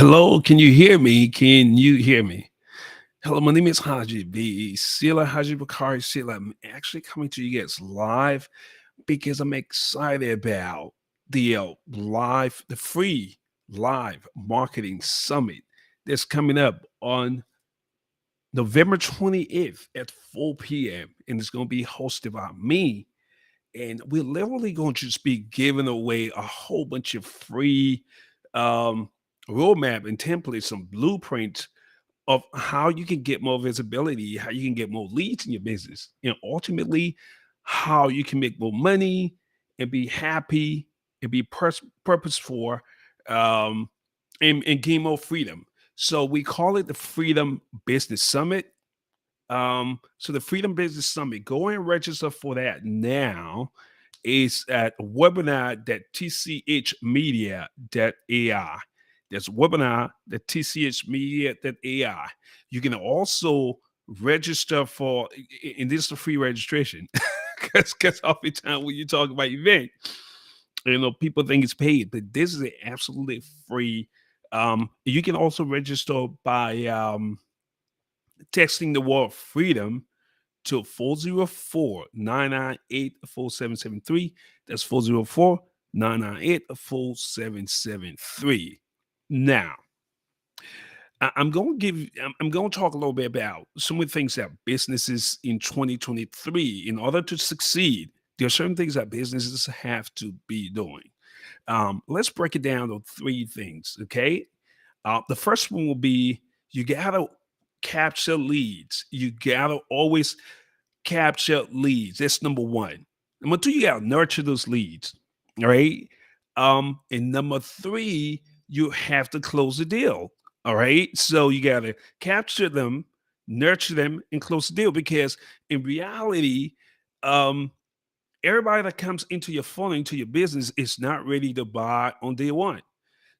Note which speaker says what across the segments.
Speaker 1: Hello, can you hear me? Can you hear me? Hello, my name is Haji B. Sila Haji Bakari Sila. I'm actually coming to you guys live because I'm excited about the free live marketing summit that's coming up on November 28th at 4 p.m. And it's going to be hosted by me. And we're literally going to just be giving away a whole bunch of free um, roadmap and templates and blueprints of how you can get more visibility, how you can get more leads in your business, and ultimately how you can make more money and be happy and be purposeful um, and gain more freedom. So we call it the Freedom Business Summit. So the Freedom Business Summit, go and register for that now. Is at webinar.tchmedia.ai. That's webinar.tchmedia.ai. You can also register for, and this is a free registration, because oftentimes when you talk about event, people think it's paid, but this is absolutely free. You can also register by texting the word freedom to 404-998-4773. That's 404-998-4773. Now, I'm going to talk a little bit about some of the things that businesses in 2023, in order to succeed, there are certain things that businesses have to be doing. Let's break it down to three things, okay? The first one will be you gotta capture leads. You gotta always capture leads. That's number one. Number two, you gotta nurture those leads. All right. And number three, you have to close the deal. All right. So you gotta capture them, nurture them, and close the deal because in reality, um, everybody that comes into your funnel, into your business, is not ready to buy on day one.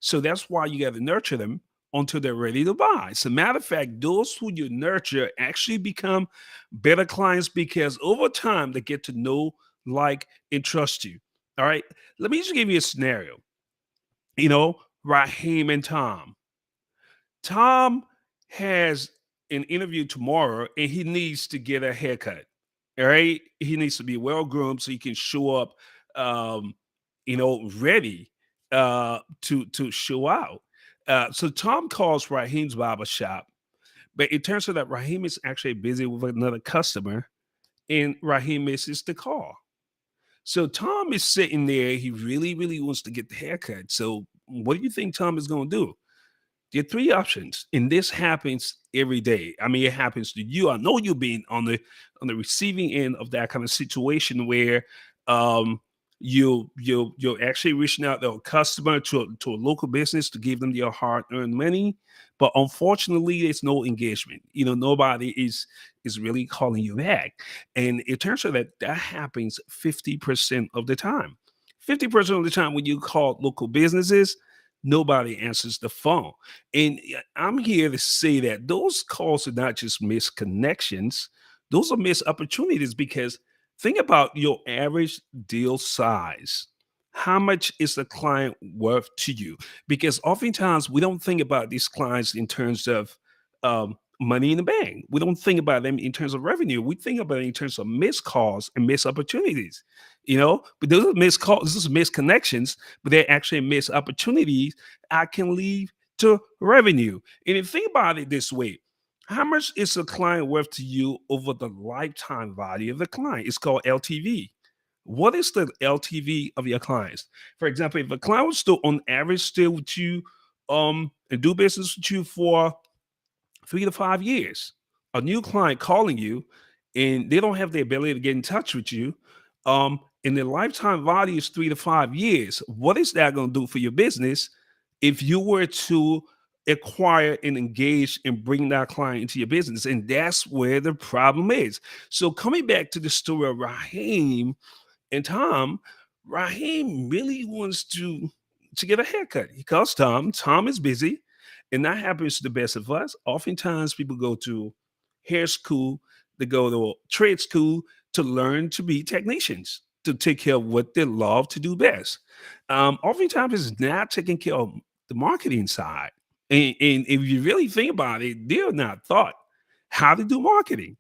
Speaker 1: So that's why you got to nurture them until they're ready to buy. As a matter of fact, those who you nurture actually become better clients because over time they get to know, like, and trust you. All right. Let me just give you a scenario. You know, Raheem and Tom. Tom has an interview tomorrow and he needs to get a haircut. All right. He needs to be well groomed so he can show up um, ready to show out. So Tom calls Raheem's barber shop, but it turns out that Raheem is actually busy with another customer and Raheem misses the call. So Tom is sitting there. He really, really wants to get the haircut. So what do you think Tom is going to do? There are three options, and this happens every day. I mean, it happens to you. I know you've been on the receiving end of that kind of situation where um, you're actually reaching out to a customer to a local business to give them your hard earned money, but unfortunately, there's no engagement. Nobody is really calling you back, and it turns out that that happens 50% of the time. 50% of the time when you call local businesses, nobody answers the phone. And I'm here to say that those calls are not just missed connections, those are missed opportunities because think about your average deal size. How much is the client worth to you? Because oftentimes we don't think about these clients in terms of money in the bank. We don't think about them in terms of revenue. We think about it in terms of missed calls and missed opportunities. But those are missed calls, those are missed connections, but they're actually missed opportunities I can lead to revenue. And if you think about it this way, how much is a client worth to you over the lifetime value of the client? It's called LTV. What is the LTV of your clients? For example, if a client was still on average still with you and do business with you for 3 to 5 years, a new client calling you and they don't have the ability to get in touch with you, and their lifetime value is 3 to 5 years, what is that going to do for your business if you were to acquire and engage and bring that client into your business? And that's where the problem is. So coming back to the story of Raheem and Tom, Raheem really wants to get a haircut. He calls Tom. Tom is busy, and that happens to the best of us. Oftentimes, people go to hair school, they go to trade school to learn to be technicians, to take care of what they love to do best. Oftentimes, it's not taking care of the marketing side. And if you really think about it, they're not taught how to do marketing.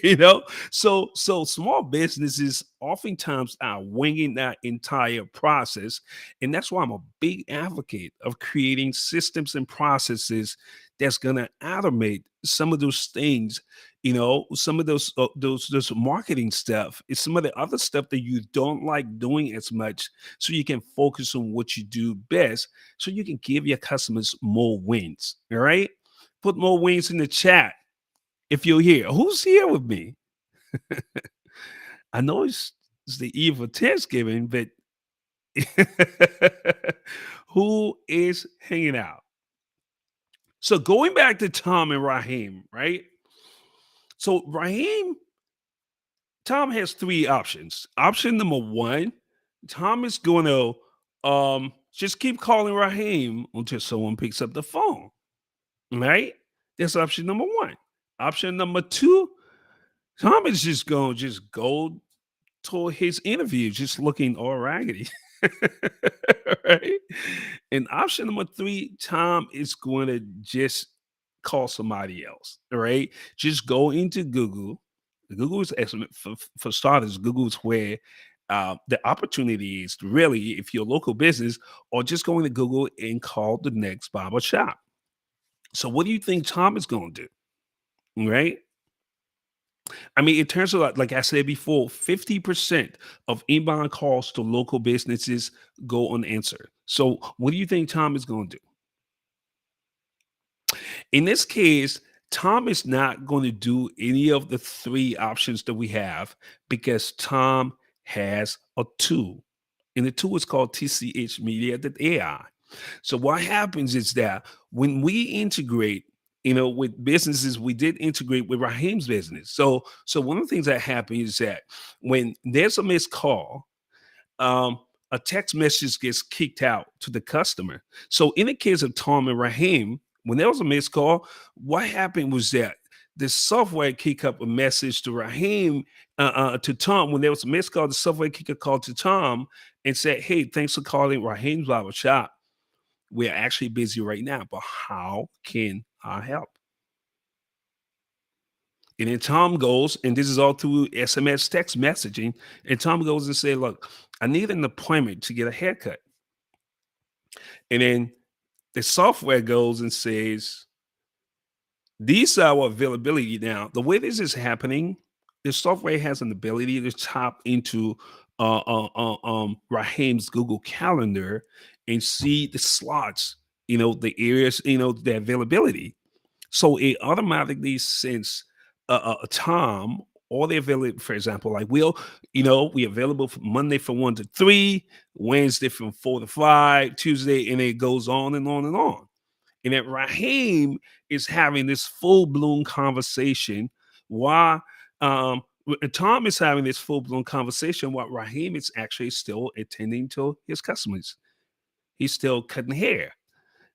Speaker 1: you know, so small businesses oftentimes are winging that entire process, and that's why I'm a big advocate of creating systems and processes that's going to automate some of those things. Some of those marketing stuff is some of the other stuff that you don't like doing as much, so you can focus on what you do best, so you can give your customers more wins. All right, put more wins in the chat if you're here. Who's here with me? I know it's the eve of Thanksgiving, but who is hanging out? So going back to Tom and Raheem, right? So Tom has three options. Option number one, Tom is going to just keep calling Raheem until someone picks up the phone, right? That's option number one. Option number two, Tom is just going to just go to his interview just looking all raggedy. right? And option number three, Tom is going to just call somebody else. All right. Just go into Google. Google is excellent for starters. Google is where the opportunity is really, if you're a local business, or just going to Google and call the next barber shop. So, what do you think Tom is going to do? Right? I mean, it turns out, like I said before, 50% of inbound calls to local businesses go unanswered. So, what do you think Tom is going to do? In this case, Tom is not going to do any of the three options that we have, because Tom has a tool. And the tool is called TCH Media AI. So what happens is that when we integrate, with businesses, we did integrate with Raheem's business. So one of the things that happens is that when there's a missed call, um, a text message gets kicked out to the customer. So in the case of Tom and Raheem, when there was a missed call, what happened was that the software kicked up a message to Raheem, to Tom. When there was a missed call, the software kicked a call to Tom and said, "Hey, thanks for calling Raheem's Barber Shop. We're actually busy right now, but how can I help?" And then Tom goes, and this is all through SMS text messaging. And Tom goes and say, "Look, I need an appointment to get a haircut." And then the software goes and says, "These are our availability now." The way this is happening, the software has an ability to tap into Raheem's Google Calendar and see the slots, the areas, the availability. So it automatically sends a time, or the available, for example, like we available for Monday from 1 to 3, Wednesday from 4 to 5, Tuesday, and it goes on and on and on. And that Raheem is having this full blown conversation while Tom is having this full blown conversation while Raheem is actually still attending to his customers. He's still cutting hair.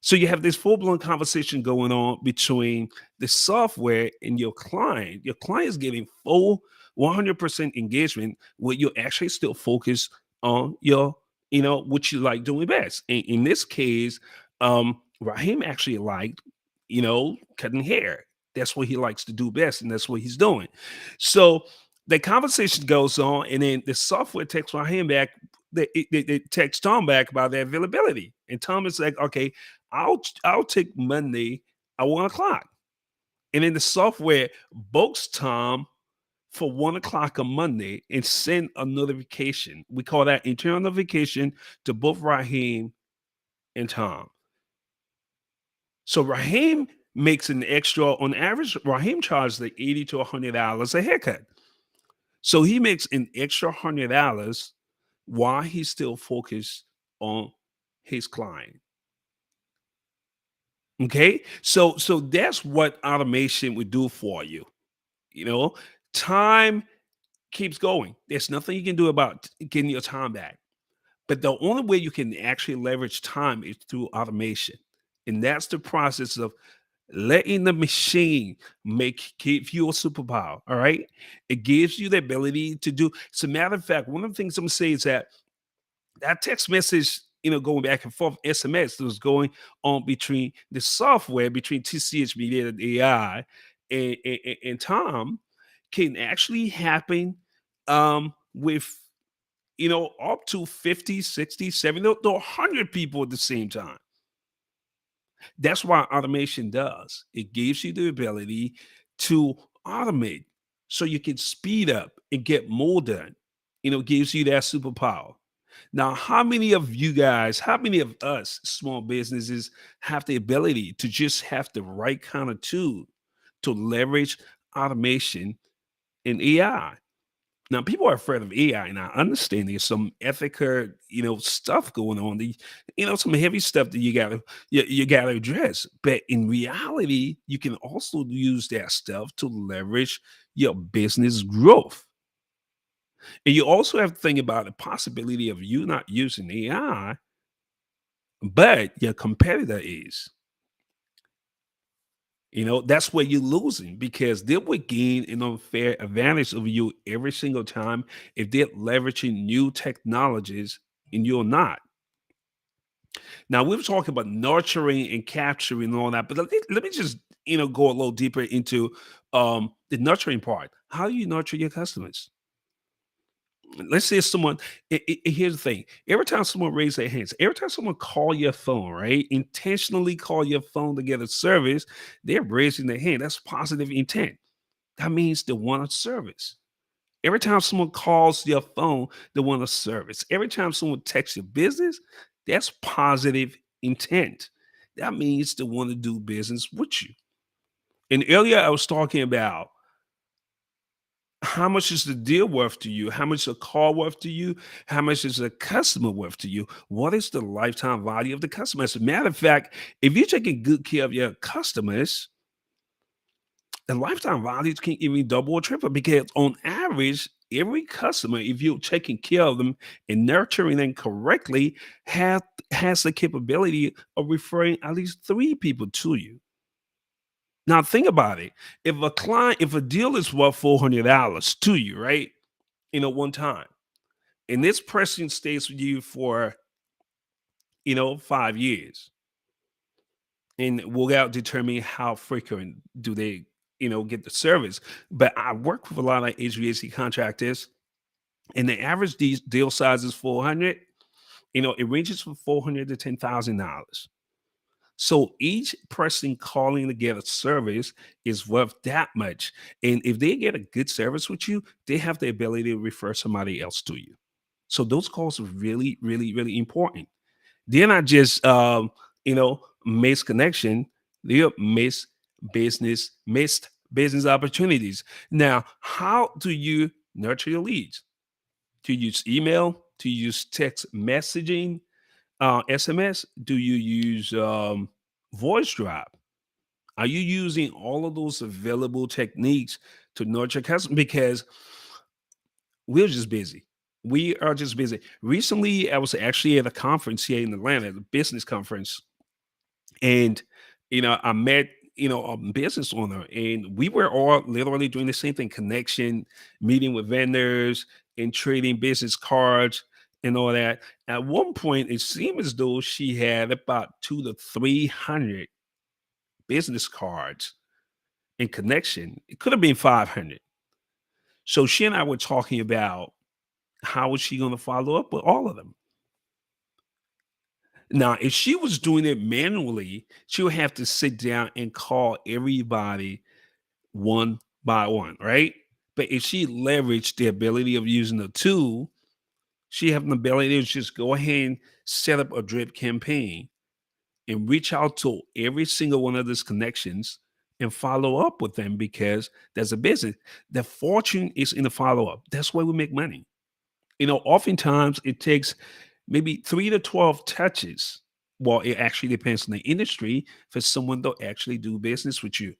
Speaker 1: So you have this full blown conversation going on between the software and your client. Your client is getting full 100% engagement where you're actually still focused on what you like doing best. In this case, Raheem actually liked, cutting hair. That's what he likes to do best, and that's what he's doing. So the conversation goes on, and then the software texts Raheem back. They text Tom back about their availability, and Tom is like, "Okay, I'll take Monday at 1 o'clock." And then the software books Tom for 1 o'clock on Monday and send a notification. We call that internal notification to both Raheem and Tom. So Raheem makes an extra, on average, Raheem charges like $80 to $100 a haircut. So he makes an extra $100 while he's still focused on his client. Okay, so that's what automation would do for you. You know, time keeps going. There's nothing you can do about getting your time back. But the only way you can actually leverage time is through automation. And that's the process of letting the machine give you a superpower. All right. It gives you the ability to do. As a matter of fact, one of the things I'm gonna say is that text message going back and forth SMS that was going on between the software, between TCH Media and AI and Tom, can actually happen with up to 50, 60, 70, to 100 people at the same time. That's why automation does. It gives you the ability to automate so you can speed up and get more done. It gives you that superpower. Now, how many of you guys, how many of us small businesses have the ability to just have the right kind of tool to leverage automation and AI? Now, people are afraid of AI, and I understand there's some ethical, stuff going on. Some heavy stuff that you gotta address. But in reality, you can also use that stuff to leverage your business growth. And you also have to think about the possibility of you not using AI, but your competitor is. That's where you're losing because they would gain an unfair advantage over you every single time if they're leveraging new technologies and you're not. Now, we were talking about nurturing and capturing and all that, but let me just go a little deeper into the nurturing part. How do you nurture your customers? Let's say someone. Here's the thing: every time someone raises their hands, every time someone call your phone, right, intentionally call your phone to get a service, they're raising their hand. That's positive intent. That means they want a service. Every time someone calls your phone, they want a service. Every time someone texts your business, that's positive intent. That means they want to do business with you. And earlier I was talking about how much is the deal worth to you? How much is a call worth to you? How much is a customer worth to you? What is the lifetime value of the customer? As a matter of fact, if you're taking good care of your customers, the lifetime values can even double or triple because on average, every customer, if you're taking care of them and nurturing them correctly, has the capability of referring at least three people to you. Now think about it. If a deal is worth $400 to you, right? One time, and this person stays with you for 5 years, and we'll out determine how frequent do they get the service. But I work with a lot of HVAC contractors, and the average deal size is 400. It ranges from 400 to $10,000. So each person calling to get a service is worth that much. And if they get a good service with you, they have the ability to refer somebody else to you. So those calls are really, really, really important. They're not just missed connection, they're missed business opportunities. Now, how do you nurture your leads? Do you use email? Do you use text messaging? SMS? Do you use voice drop? Are you using all of those available techniques to nurture customers? Because we're just busy. We are just busy. Recently, I was actually at a conference here in Atlanta, a business conference, and I met a business owner, and we were all literally doing the same thing: connection, meeting with vendors, and trading business cards and all that. At one point, it seemed as though she had about 200 to 300 business cards in connection. It could have been 500. So she and I were talking about how was she going to follow up with all of them. Now, if she was doing it manually, she would have to sit down and call everybody one by one, right? But if she leveraged the ability of using the tool, she have an ability to just go ahead and set up a drip campaign and reach out to every single one of those connections and follow up with them because there's a business. The fortune is in the follow up. That's where we make money. Oftentimes it takes maybe 3 to 12 touches. Well, it actually depends on the industry for someone to actually do business with you.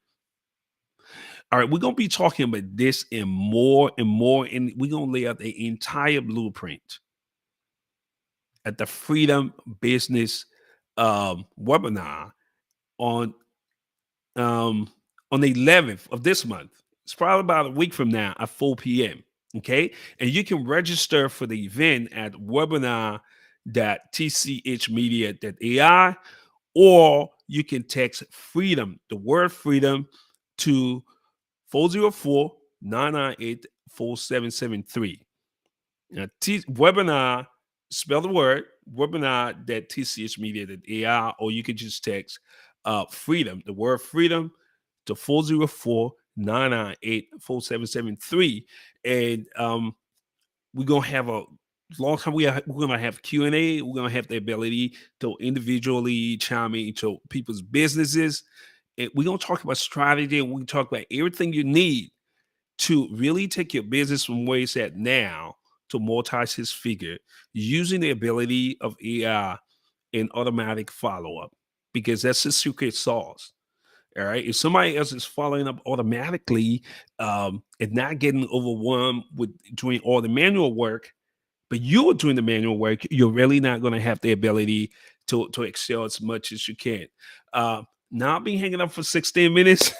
Speaker 1: All right, we're gonna be talking about this and more, and we're gonna lay out the entire blueprint at the Freedom Business webinar on um on the 11th of this month. It's probably about a week from now at 4 p.m. Okay. And you can register for the event at webinar.com/freedom. webinar.tchmedia.ai, or you can text freedom, the word freedom, to 404-998-4773. Now, webinar, spell the word webinar.tchmedia.ai, or you can just text freedom, the word freedom, to 404-998-4773. And we're going to have a long time. We're going to have Q&A. We're going to have the ability to individually chime into people's businesses. And we're going to talk about strategy, and we can talk about everything you need to really take your business from where it's at now to multi-six figure using the ability of AI and automatic follow-up, because that's the secret sauce. All right. If somebody else is following up automatically, and not getting overwhelmed with doing all the manual work, but you are doing the manual work, you're really not going to have the ability to excel as much as you can. Not being hanging up for 16 minutes.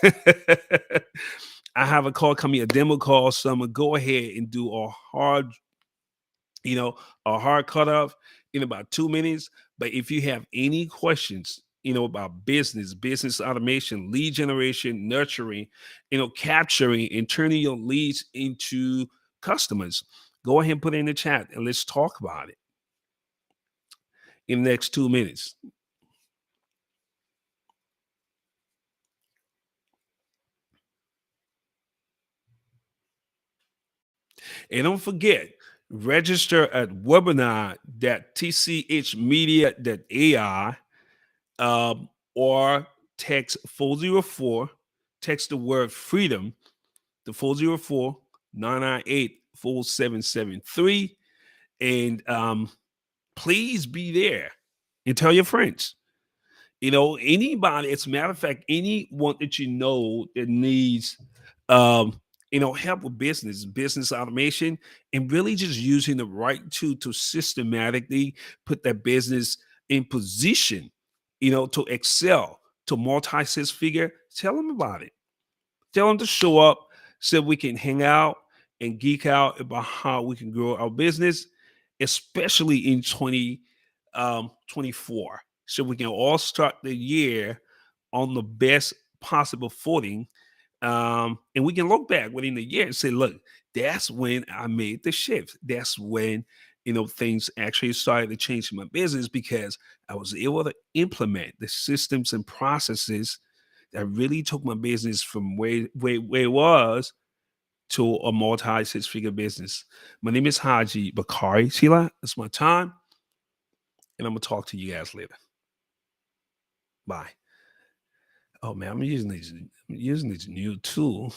Speaker 1: I have a call coming, a demo call. So I'm gonna go ahead and do you know, a hard cutoff in about 2 minutes. But if you have any questions, about business automation, lead generation, nurturing, capturing and turning your leads into customers, go ahead and put it in the chat and let's talk about it in the next 2 minutes. And don't forget, register at webinar.tchmedia.ai, or text 404, text the word freedom to 404-998-4773. And please be there and tell your friends. Anybody, as a matter of fact, anyone that that needs um, help with business automation, and really just using the right tool to systematically put that business in position, to excel, to multi-six figure, tell them about it. Tell them to show up so we can hang out and geek out about how we can grow our business, especially in 2024. So we can all start the year on the best possible footing. And we can look back within the year and say, look, that's when I made the shift. That's when, things actually started to change in my business, because I was able to implement the systems and processes that really took my business from where it was to a multi six figure business. My name is Haji Bakari Sheila. It's my time, and I'm gonna talk to you guys later. Bye. Oh man, I'm using this new tool.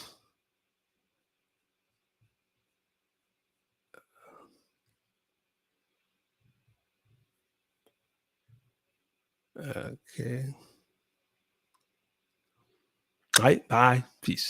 Speaker 1: Okay. All right. Bye. Peace.